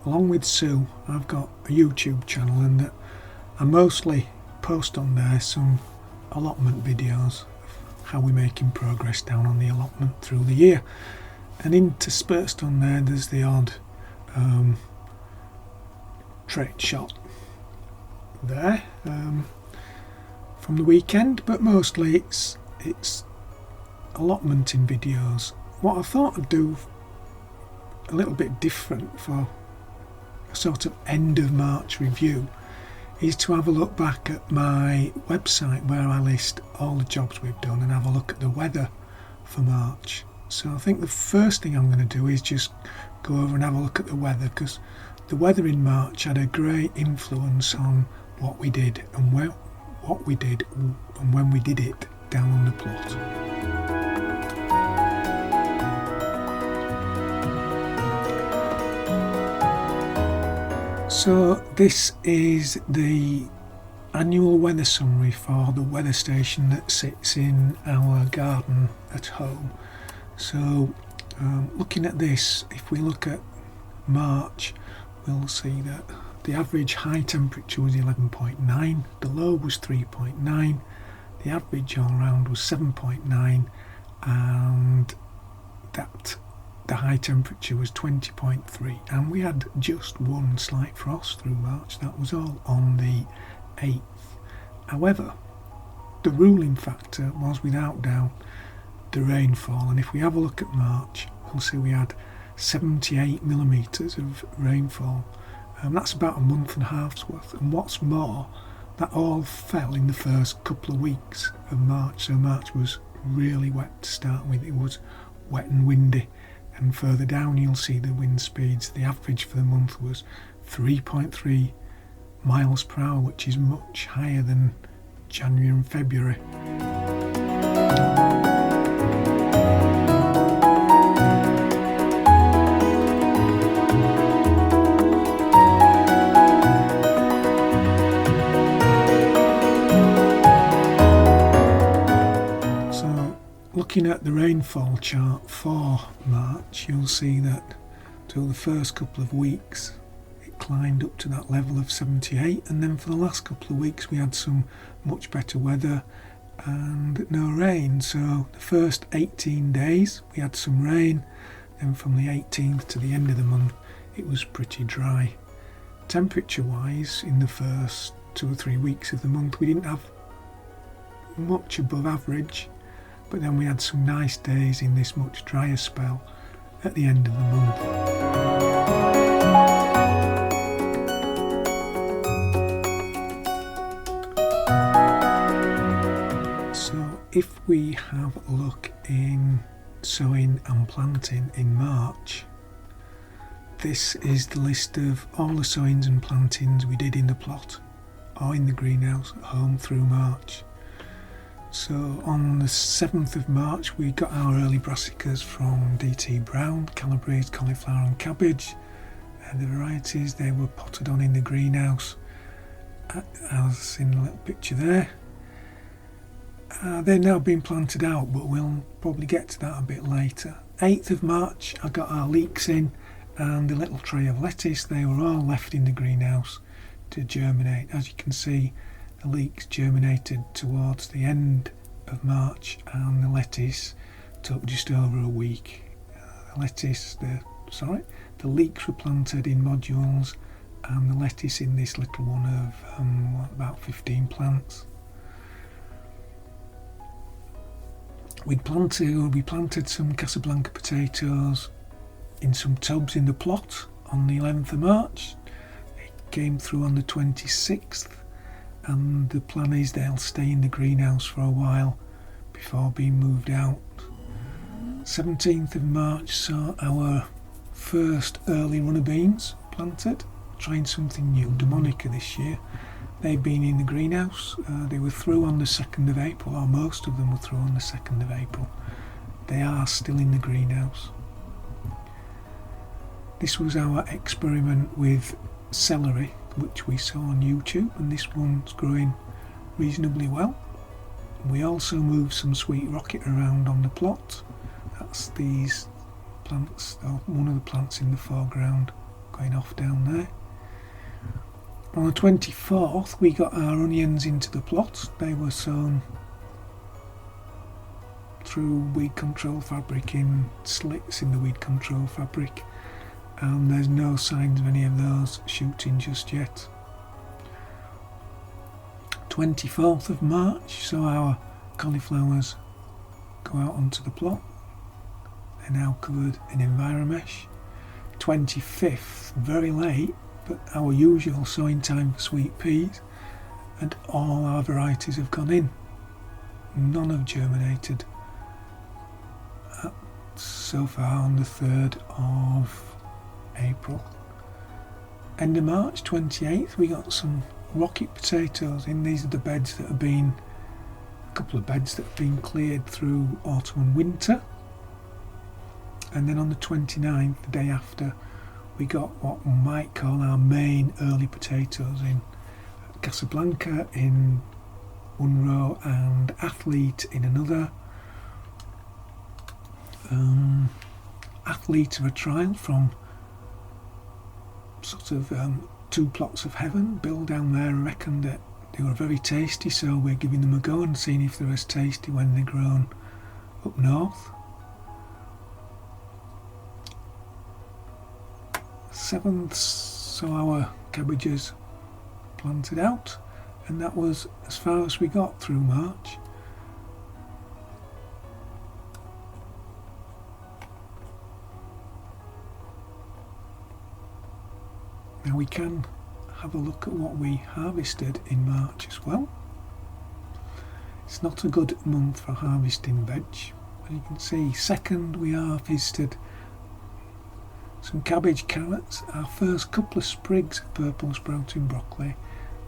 along with Sue, I've got a YouTube channel, and I mostly post on there some allotment videos of how we're making progress down on the allotment through the year. And interspersed on there's the odd trait shot there from the weekend, but mostly it's allotmenting videos. What I thought I'd do a little bit different for a sort of end of March review is to have a look back at my website where I list all the jobs we've done and have a look at the weather for March. So I think the first thing I'm going to do is just go over and have a look at the weather, because the weather in March had a great influence on what we did and what we did and when we did it down on the plot. So this is the annual weather summary for the weather station that sits in our garden at home. So looking at this, if we look at March, we'll see that the average high temperature was 11.9, the low was 3.9, the average all round was 7.9, and that the high temperature was 20.3, and we had just one slight frost through March. That was all on the 8th. However, the ruling factor was without doubt the rainfall, and if we have a look at March, we'll see we had 78 millimetres of rainfall. That's about a month and a half's worth, and what's more, that all fell in the first couple of weeks of March. So March was really wet to start with. It was wet and windy, and further down you'll see the wind speeds. The average for the month was 3.3 miles per hour, which is much higher than January and February. Looking at the rainfall chart for March, you'll see that till the first couple of weeks it climbed up to that level of 78, and then for the last couple of weeks we had some much better weather and no rain. So the first 18 days we had some rain, then from the 18th to the end of the month it was pretty dry. Temperature wise, in the first 2 or 3 weeks of the month we didn't have much above average, but then we had some nice days in this much drier spell at the end of the month. So if we have a look in sowing and planting in March, this is the list of all the sowings and plantings we did in the plot or in the greenhouse at home through March. So on the 7th of March we got our early brassicas from DT Brown, Calabrese, cauliflower and cabbage. The varieties, they were potted on in the greenhouse, as in the little picture there. They're now being planted out, but we'll probably get to that a bit later. 8th of March I got our leeks in, and a little tray of lettuce. They were all left in the greenhouse to germinate. As you can see, the leeks germinated towards the end of March, and the lettuce took just over a week. The leeks were planted in modules, and the lettuce in this little one of about 15 plants. We planted some Casablanca potatoes in some tubs in the plot on the 11th of March. It came through on the 26th. And the plan is they'll stay in the greenhouse for a while before being moved out. 17th of March saw our first early runner beans planted, trying something new, Demonica this year. They've been in the greenhouse. They were through on the 2nd of April, or most of them were through on the 2nd of April. They are still in the greenhouse. This was our experiment with celery, which we saw on YouTube, and this one's growing reasonably well. We also moved some sweet rocket around on the plot. That's these plants, or one of the plants in the foreground going off down there. On the 24th we got our onions into the plot. They were sown through weed control fabric in slits in the weed control fabric, and there's no signs of any of those shooting just yet. 24th of March, so our cauliflowers go out onto the plot. They're now covered in Enviromesh. 25th, very late, but our usual sowing time for sweet peas, and all our varieties have gone in. None have germinated so far on the 3rd of April. End of March, 28th, we got some rocket potatoes in. These are the beds that have been, a couple of beds that have been cleared through autumn and winter. And then on the 29th, the day after, we got what we might call our main early potatoes in Casablanca in one row and Athlete in another. Athlete are a trial from sort of two plots of heaven. Bill down there reckoned that they were very tasty, so we're giving them a go and seeing if they're as tasty when they're grown up north. 7th, so our cabbages planted out, and that was as far as we got through March. Now we can have a look at what we harvested in March as well. It's not a good month for harvesting veg. As you can see, 2nd we harvested some cabbage, carrots, our first couple of sprigs of purple sprouting broccoli,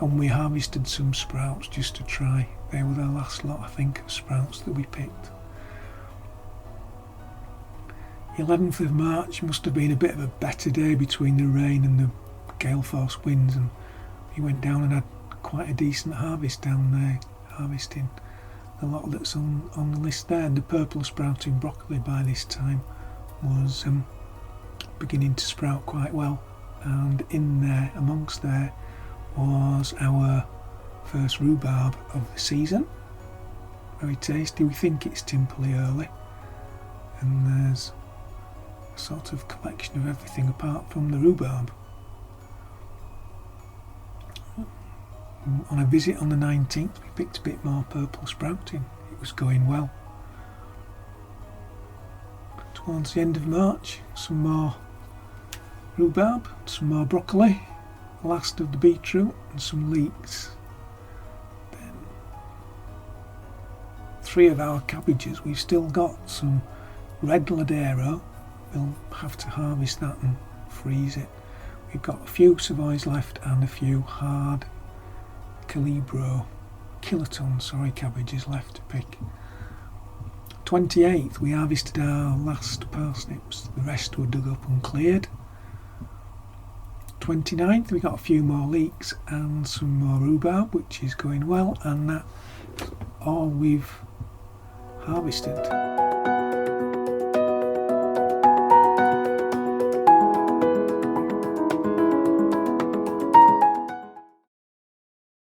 and we harvested some sprouts just to try. They were the last lot, I think, of sprouts that we picked. 11th of March must have been a bit of a better day between the rain and the gale force winds, and we went down and had quite a decent harvest down there, harvesting the lot that's on the list there. And the purple sprouting broccoli by this time was beginning to sprout quite well, and in there, amongst there, was our first rhubarb of the season. Very tasty. We think it's Timperley early, and there's a sort of collection of everything apart from the rhubarb. On a visit on the 19th, we picked a bit more purple sprouting. It was going well. Towards the end of March, some more rhubarb, some more broccoli, last of the beetroot, and some leeks. Then 3 of our cabbages. We've still got some red ladero. We'll have to harvest that and freeze it. We've got a few savoys left and a few hard kiloton cabbages left to pick. 28th we harvested our last parsnips. The rest were dug up and cleared. 29th we got a few more leeks and some more rhubarb, which is going well, and that's all we've harvested.